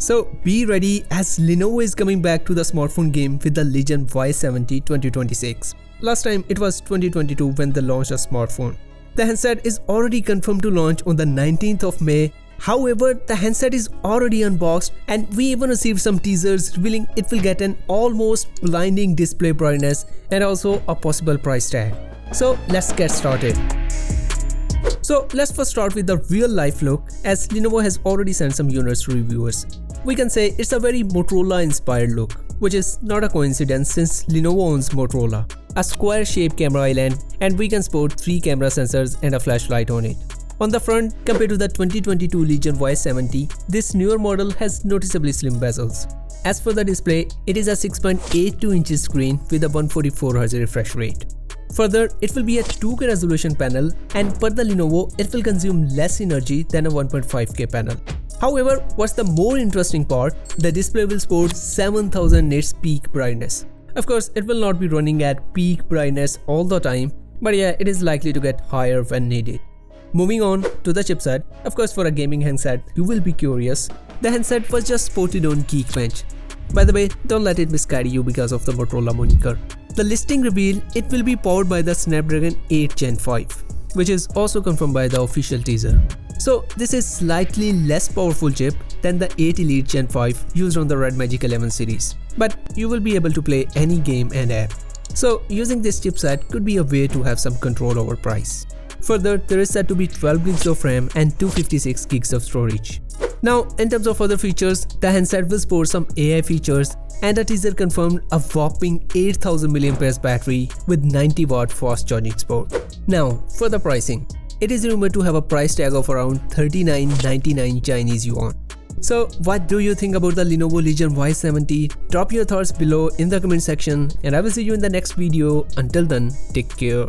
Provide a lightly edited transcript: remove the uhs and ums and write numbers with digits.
So be ready, as Lenovo is coming back to the smartphone game with the Legion Y70 2026. Last time it was 2022 when they launched a smartphone. The handset is already confirmed to launch on the 19th of May. However, the handset is already unboxed and we even received some teasers revealing it will get an almost blinding display brightness and also a possible price tag. So let's get started. So let's first start with the real life look, as Lenovo has already sent some units to reviewers. We can say it's a very Motorola inspired look, which is not a coincidence since Lenovo owns Motorola. A square shaped camera island, and we can sport 3 camera sensors and a flashlight on it. On the front, compared to the 2022 Legion Y70, this newer model has noticeably slim bezels. As for the display, it is a 6.82 inches screen with a 144Hz refresh rate. Further, it will be a 2K resolution panel, and per the Lenovo, it will consume less energy than a 1.5K panel. However, what's the more interesting part, the display will support 7000 nits peak brightness. Of course, it will not be running at peak brightness all the time, but yeah, it is likely to get higher when needed. Moving on to the chipset, of course for a gaming handset, you will be curious. The handset was just spotted on Geekbench. By the way, don't let it misguide you because of the Motorola moniker. The listing revealed it will be powered by the Snapdragon 8 Gen 5, which is also confirmed by the official teaser. So this is slightly less powerful chip than the 8 Elite Gen 5 used on the redmagic 11 series, but you will be able to play any game and app. So using this chipset could be a way to have some control over price. Further, there is said to be 12 gigs of RAM and 256 gigs of storage. Now, in terms of other features, the handset will support some AI features, and the teaser confirmed a whopping 8000 mAh battery with 90-watt fast charging support. Now, for the pricing, it is rumored to have a price tag of around 39.99 Chinese yuan. So what do you think about the Lenovo Legion Y70? Drop your thoughts below in the comment section, and I will see you in the next video. Until then, take care.